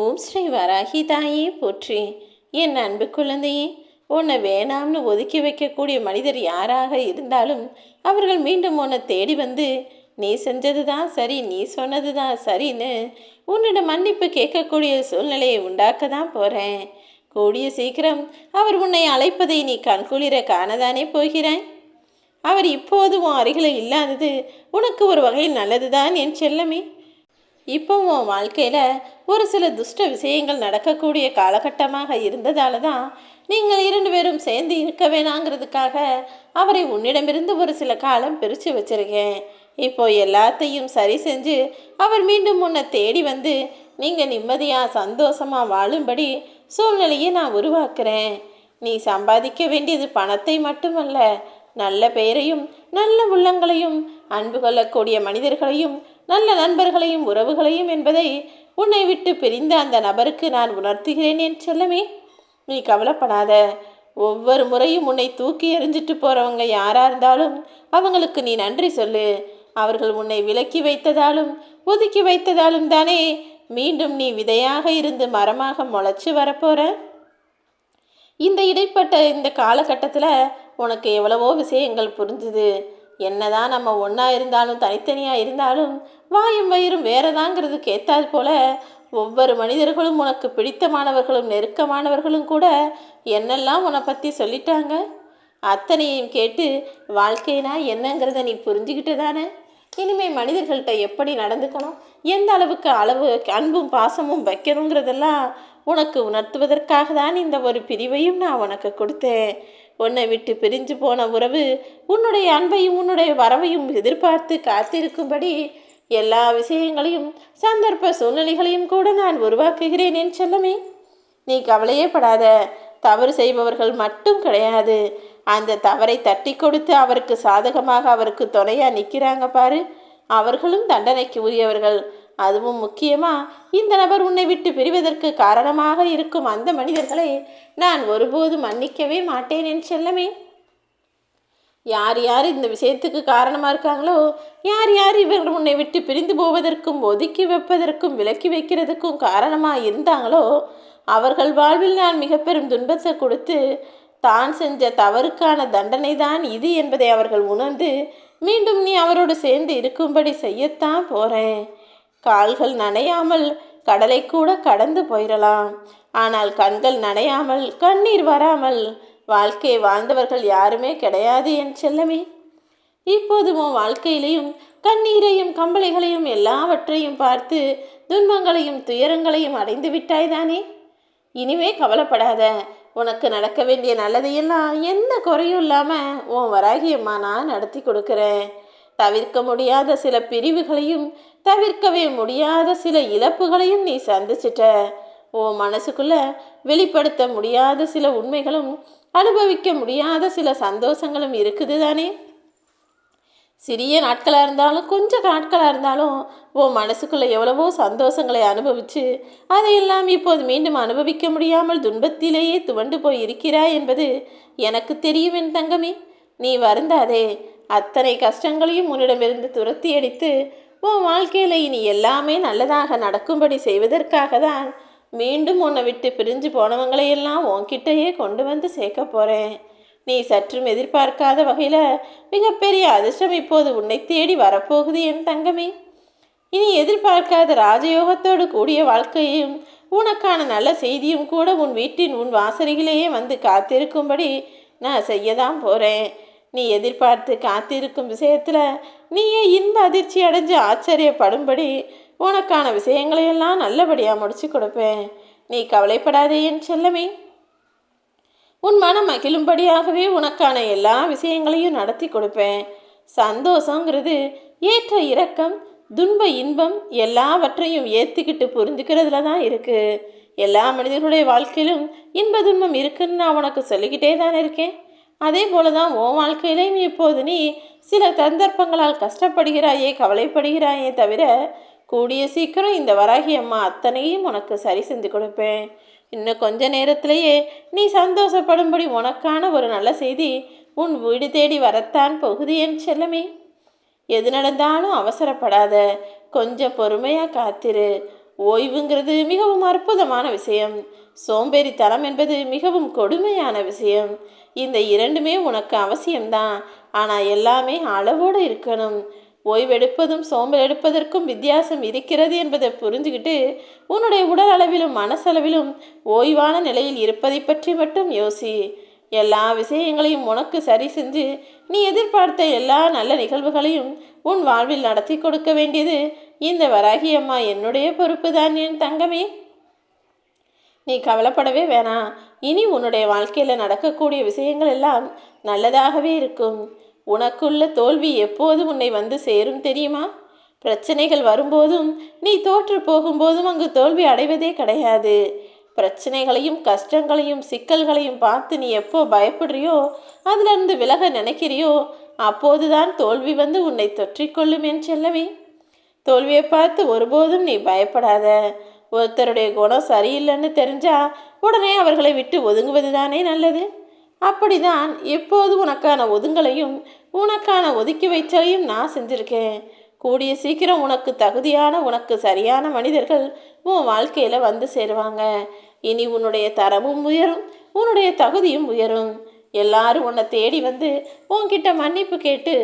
ஓம் ஸ்ரீ வராகி தாயே போற்றி. என் அன்பு குழந்தையே, உன்னை வேணாம்னு ஒதுக்கி வைக்கக்கூடிய மனிதர் யாராக இருந்தாலும் அவர்கள் மீண்டும் உன்னை தேடி வந்து நீ செஞ்சது தான் சரி, நீ சொன்னது தான் சரின்னு உன்னிடம் மன்னிப்பு கேட்கக்கூடிய சூழ்நிலையை உண்டாக்க தான் போகிறேன். கூடிய சீக்கிரம் அவர் உன்னை அழைப்பதை நீ கண்குளிர காணதானே போகிறாய். அவர் இப்போது உன் அருகில் இல்லாதது உனக்கு ஒரு வகையில் நல்லதுதான் என் செல்லமே. இப்போ உன் வாழ்க்கையில் ஒரு சில துஷ்ட விஷயங்கள் நடக்கக்கூடிய காலகட்டமாக இருந்ததால தான் நீங்கள் இரண்டு பேரும் சேர்ந்து இருக்க வேணாங்கிறதுக்காக அவரை உன்னிடமிருந்து ஒரு சில காலம் பிரித்து வச்சிருக்கேன். இப்போ எல்லாத்தையும் சரி செஞ்சு அவர் மீண்டும் உன்னை தேடி வந்து நீங்கள் நிம்மதியாக சந்தோஷமாக வாழும்படி சூழ்நிலையை நான் உருவாக்குறேன். நீ சம்பாதிக்க வேண்டியது பணத்தை மட்டுமல்ல, நல்ல பெயரையும் நல்ல உள்ளங்களையும் அன்பு கொள்ளக்கூடிய மனிதர்களையும் நல்ல நண்பர்களையும் உறவுகளையும் என்பதை உன்னை விட்டு பிரிந்த அந்த நபருக்கு நான் உணர்த்துகிறேன் என் செல்லமே. நீ கவலைப்படாத. ஒவ்வொரு முறையும் உன்னை தூக்கி எறிஞ்சிட்டு போகிறவங்க யாராக இருந்தாலும் அவங்களுக்கு நீ நன்றி சொல்லு. அவர்கள் உன்னை விலக்கி வைத்ததாலும் ஒதுக்கி வைத்ததாலும் தானே மீண்டும் நீ விதையாக இருந்து மரமாக முளைச்சி வரப்போற. இந்த இடைப்பட்ட இந்த காலகட்டத்தில் உனக்கு எவ்வளவோ விஷயங்கள் புரிஞ்சுது. என்னதான் நம்ம ஒன்றா இருந்தாலும் தனித்தனியாக இருந்தாலும் வாயும் வயிறும் வேறதாங்கிறதுக்கு ஏற்றாது போல ஒவ்வொரு மனிதர்களும் உனக்கு பிடித்தமானவர்களும் நெருக்கமானவர்களும் கூட என்னெல்லாம் உன்னை பற்றி சொல்லிட்டாங்க. அத்தனையும் கேட்டு வாழ்க்கைனா என்னங்கிறத நீ புரிஞ்சுக்கிட்டு தானே இனிமேல் மனிதர்கள்ட்ட எப்படி நடந்துக்கணும், எந்த அளவுக்கு அன்பும் பாசமும் வைக்கணுங்கிறதெல்லாம் உனக்கு உணர்த்துவதற்காக தான் இந்த ஒரு பிரிவையும் நான் உனக்கு கொடுத்தேன். உன்னை விட்டு பிரிஞ்சு போன உறவு உன்னுடைய அன்பையும் உன்னுடைய வரவையும் எதிர்பார்த்து காத்திருக்கும்படி எல்லா விஷயங்களையும் சந்தர்ப்ப சூழ்நிலைகளையும் கூட நான் உருவாக்குகிறேன் என் செல்லமே. நீ கவலையே படாத. தவறு செய்பவர்கள் மட்டும் கிடையாது, அந்த தவறை தட்டி கொடுத்து அவருக்கு சாதகமாக அவருக்கு துணையாக நிற்கிறாங்க பாரு, அவர்களும் தண்டனைக்கு உரியவர்கள். அதுவும் முக்கியமாக இந்த நபர் உன்னை விட்டு பிரிவதற்கு காரணமாக இருக்கும் அந்த மனிதர்களை நான் ஒருபோதும் மன்னிக்கவே மாட்டேன் என் செல்லமே. யார் யார் இந்த விஷயத்துக்கு காரணமாக இருக்காங்களோ, யார் யார் இவர்கள் உன்னை விட்டு பிரிந்து போவதற்கும் ஒதுக்கி வைப்பதற்கும் விலக்கி வைக்கிறதுக்கும் காரணமாக இருந்தாங்களோ அவர்கள் வாழ்வில் நான் மிக பெரும் துன்பத்தை கொடுத்து தான் செஞ்ச தவறுக்கான தண்டனை தான் இது என்பதை அவர்கள் உணர்ந்து மீண்டும் நீ அவரோடு சேர்ந்து இருக்கும்படி செய்யத்தான் போகிறேன். கால்கள் நனையாமல் கடலை கூட கடந்து போயிடலாம், ஆனால் கண்கள் நனையாமல் கண்ணீர் வராமல் வாழ்க்கையை வாழ்ந்தவர்கள் யாருமே கிடையாது என் செல்லமே. இப்போது உன் வாழ்க்கையிலையும் கண்ணீரையும் கம்பளைகளையும் எல்லாவற்றையும் பார்த்து துன்பங்களையும் துயரங்களையும் அடைந்து விட்டாய்தானே. இனிமே கவலைப்படாத. உனக்கு நடக்க வேண்டிய நல்லதையெல்லாம் எந்த குறையும் இல்லாமல் உன் வராகியம்மா நான் நடத்தி கொடுக்குறேன். தவிர்க்க முடியாத சில பிரிவுகளையும் தவிர்க்கவே முடியாத சில இழப்புகளையும் நீ சந்திச்சிட்ட. உன் மனசுக்குள்ள வெளிப்படுத்த முடியாத சில உண்மைகளும் அனுபவிக்க முடியாத சில சந்தோஷங்களும் இருக்குது தானே. சிறிய நாட்களாக இருந்தாலும் கொஞ்சம் நாட்களாக இருந்தாலும் உன் மனசுக்குள்ளே எவ்வளவோ சந்தோஷங்களை அனுபவித்து அதையெல்லாம் இப்போது மீண்டும் அனுபவிக்க முடியாமல் துன்பத்திலேயே துவண்டு போய் இருக்கிறாய் என்பது எனக்கு தெரியும் என் தங்கமே. நீ வருந்தாதே. அத்தனை கஷ்டங்களையும் உன்னிடமிருந்து துரத்தி அடித்து உன் வாழ்க்கையில் இனி எல்லாமே நல்லதாக நடக்கும்படி செய்வதற்காக தான் மீண்டும் உன்னை விட்டு பிரிஞ்சு போனவங்களையெல்லாம் உன்கிட்டையே கொண்டு வந்து சேர்க்க போகிறேன். நீ சற்றும் எதிர்பார்க்காத வகையில் மிகப்பெரிய அதிர்ஷ்டம் இப்போது உன்னை தேடி வரப்போகுது என் தங்கமே. இனி எதிர்பார்க்காத ராஜயோகத்தோடு கூடிய வாழ்க்கையும் உனக்கான நல்ல செய்தியும் கூட உன் வீட்டின் உன் வாசலிலேயே வந்து காத்திருக்கும்படி நான் செய்யதான் போகிறேன். நீ எதிர்பார்த்து காத்திருக்கும் விஷயத்தில் நீயே இன்ப அதிர்ச்சி அடைஞ்சு ஆச்சரியப்படும்படி உனக்கான விஷயங்களையெல்லாம் நல்லபடியாக முடிச்சு கொடுப்பேன். நீ கவலைப்படாதே என் செல்லமே. உன் மனம் மகிழும்படியாகவே உனக்கான எல்லா விஷயங்களையும் நடத்தி கொடுப்பேன். சந்தோஷங்கிறது ஏற்ற இறக்கம் துன்ப இன்பம் எல்லாவற்றையும் ஏற்றுக்கிட்டு புரிஞ்சுக்கிறதுல தான் இருக்குது. எல்லா மனிதர்களுடைய வாழ்க்கையிலும் இன்ப துன்பம் இருக்குன்னு நான் உனக்கு சொல்லிக்கிட்டே தானே இருக்கேன். அதே போல தான் உன் வாழ்க்கையிலையும் இப்போது நீ சில சந்தர்ப்பங்களால் கஷ்டப்படுகிறாயே கவலைப்படுகிறாயே தவிர கூடிய சீக்கிரம் இந்த வராகி அம்மா அத்தனையும் உனக்கு சரி செஞ்சு கொடுப்பேன். இன்னும் கொஞ்ச நேரத்திலேயே நீ சந்தோஷப்படும்படி உனக்கான ஒரு நல்ல செய்தி உன் வீடு தேடி வரத்தான் போகுது என் செல்லமே. எது நடந்தாலும் அவசரப்படாத, கொஞ்சம் பொறுமையாக காத்திரு. ஓய்வுங்கிறது மிகவும் அற்புதமான விஷயம். சோம்பேறித்தனம் என்பது மிகவும் கொடுமையான விஷயம். இந்த இரண்டுமே உனக்கு அவசியம்தான். ஆனால் எல்லாமே அளவோடு இருக்கணும். ஓய்வெடுப்பதும் சோம்பல் எடுப்பதற்கும் வித்தியாசம் இருக்கிறது என்பதை புரிஞ்சுக்கிட்டு உன்னுடைய உடல் அளவிலும் மனசளவிலும் ஓய்வான நிலையில் இருப்பதை பற்றி மட்டும் யோசி. எல்லா விஷயங்களையும் உனக்கு சரி செஞ்சு நீ எதிர்பார்த்த எல்லா நல்ல நிகழ்வுகளையும் உன் வாழ்வில் நடத்தி கொடுக்க வேண்டியது இந்த வராகி அம்மா என்னுடைய பொறுப்பு தான் என் தங்கமே. நீ கவலைப்படவே வேணாம். இனி உன்னுடைய வாழ்க்கையில் நடக்கக்கூடிய விஷயங்கள் எல்லாம் நல்லதாகவே இருக்கும். உனக்குள்ள தோல்வி எப்போது உன்னை வந்து சேரும் தெரியுமா? பிரச்சனைகள் வரும்போதும் நீ தோற்று போகும்போதும் அங்கு தோல்வி அடைவதே கிடையாது. பிரச்சனைகளையும் கஷ்டங்களையும் சிக்கல்களையும் பார்த்து நீ எப்போ பயப்படுறியோ, அதிலிருந்து விலக நினைக்கிறியோ, அப்போதுதான் தோல்வி வந்து உன்னை தொற்றிக்கொள்ளும் என் செல்லவே. தோல்வியை பார்த்து ஒருபோதும் நீ பயப்படாத. ஒருத்தருடைய குணம் சரியில்லைன்னு தெரிஞ்சா உடனே அவர்களை விட்டு ஒதுங்குவது தானே நல்லது. அப்படிதான் எப்போது உனக்கான ஒதுங்கலையும் உனக்கான ஒதுக்கி வைச்சலையும் நான் செஞ்சுருக்கேன். கூடிய சீக்கிரம் உனக்கு தகுதியான உனக்கு சரியான மனிதர்கள் உன் வாழ்க்கையில் வந்து சேருவாங்க. இனி உன்னுடைய தரமும் உயரும், உன்னுடைய தகுதியும் உயரும். எல்லாரும் உன்னை தேடி வந்து உன்கிட்ட மன்னிப்பு கேட்டு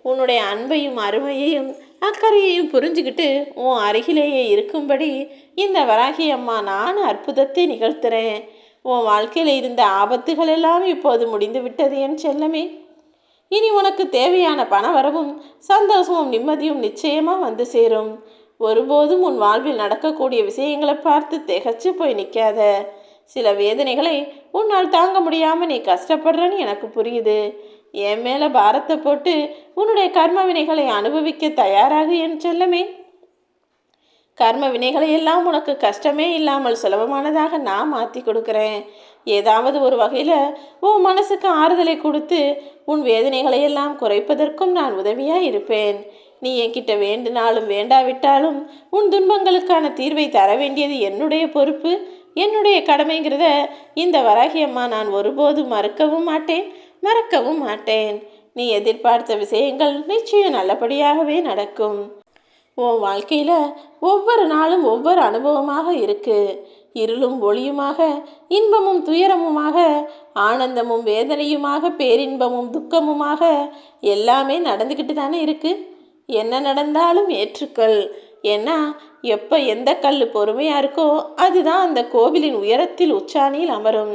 உன்னுடைய அன்பையும் அருமையையும் அக்கறையையும் புரிஞ்சுக்கிட்டு உன் அருகிலேயே இருக்கும்படி இந்த வராகி அம்மா நான் அற்புதத்தை நிகழ்த்துறேன். உன் வாழ்க்கையில் இருந்த ஆபத்துகள் எல்லாம் இப்போது முடிந்து விட்டது என் செல்லமே. இனி உனக்கு தேவையான பண வரவும் சந்தோஷமும் நிம்மதியும் நிச்சயமாக வந்து சேரும். ஒருபோதும் உன் வாழ்வில் நடக்கக்கூடிய விஷயங்களை பார்த்து திகைச்சு போய் நிற்காத. சில வேதனைகளை உன்னால் தாங்க முடியாமல் நீ கஷ்டப்படுறன்னு எனக்கு புரியுது. என் மேலே பாரத்தை போட்டு உன்னுடைய கர்ம வினைகளை அனுபவிக்க தயாராகு என் செல்லமே. கர்ம வினைகளை எல்லாம் உனக்கு கஷ்டமே இல்லாமல் சுலபமானதாக நான் மாற்றி கொடுக்குறேன். ஏதாவது ஒரு வகையில் உன் மனசுக்கு ஆறுதலை கொடுத்து உன் வேதனைகளை எல்லாம் குறைப்பதற்கும் நான் உதவியாக இருப்பேன். நீ என்கிட்ட வேண்டினாலும் வேண்டாவிட்டாலும் உன் துன்பங்களுக்கான தீர்வை தர வேண்டியது என்னுடைய பொறுப்பு, என்னுடைய கடமைங்கிறத இந்த வராகி அம்மா நான் ஒருபோதும் மறுக்கவும் மாட்டேன், மறக்கவும் மாட்டேன். நீ எதிர்பார்த்த விஷயங்கள் நிச்சயம் நல்லபடியாகவே நடக்கும். உன் வாழ்க்கையில் ஒவ்வொரு நாளும் ஒவ்வொரு அனுபவமாக இருக்குது. இருளும் ஒளியுமாக, இன்பமும் துயரமுமாக, ஆனந்தமும் வேதனையுமாக, பேரின்பமும் துக்கமுமாக எல்லாமே நடந்துக்கிட்டு தானே இருக்குது. என்ன நடந்தாலும் ஏற்றுக்கொள். ஏன்னா எப்போ எந்த கல் பொறுமையாக இருக்கோ அதுதான் அந்த கோவிலின் உயரத்தில் உச்சாணியில் அமரும்.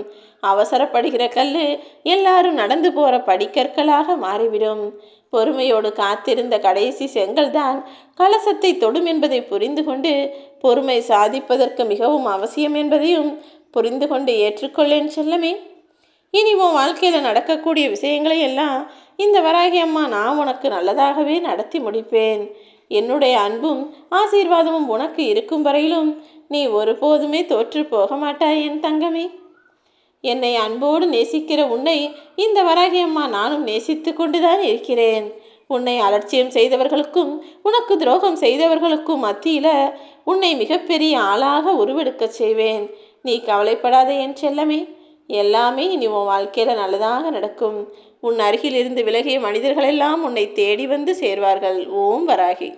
அவசரப்படுகிற கல் எல்லாரும் நடந்து போகிற படிக்கற்களாக மாறிவிடும். பொறுமையோடு காத்திருந்த கடைசி செங்கல் தான் கலசத்தை தொடும் என்பதை புரிந்து கொண்டு பொறுமை சாதிப்பதற்கு மிகவும் அவசியம் என்பதையும் புரிந்து கொண்டு ஏற்றுக்கொள்ளேன் செல்லமே. இனி உன் வாழ்க்கையில் நடக்கக்கூடிய விஷயங்களை எல்லாம் இந்த வராகி அம்மா நான் உனக்கு நல்லதாகவே நடத்தி முடிப்பேன். என்னுடைய அன்பும் ஆசீர்வாதமும் உனக்கு இருக்கும் வரையிலும் நீ ஒருபோதுமே தோற்று போக மாட்டாய் என் தங்கமே. என்னை அன்போடு நேசிக்கிற உன்னை இந்த வராகி அம்மா நானும் நேசித்து கொண்டுதான் இருக்கிறேன். உன்னை அலட்சியம் செய்தவர்களுக்கும் உனக்கு துரோகம் செய்தவர்களுக்கும் மத்தியில் உன்னை மிகப்பெரிய ஆளாக உருவெடுக்க செய்வேன். நீ கவலைப்படாத என் செல்லமே. எல்லாமே இனி உன் வாழ்க்கையில் நல்லதாக நடக்கும். உன் அருகில் இருந்து விலகிய மனிதர்களெல்லாம் உன்னை தேடி வந்து சேர்வார்கள். ஓம் வராகி.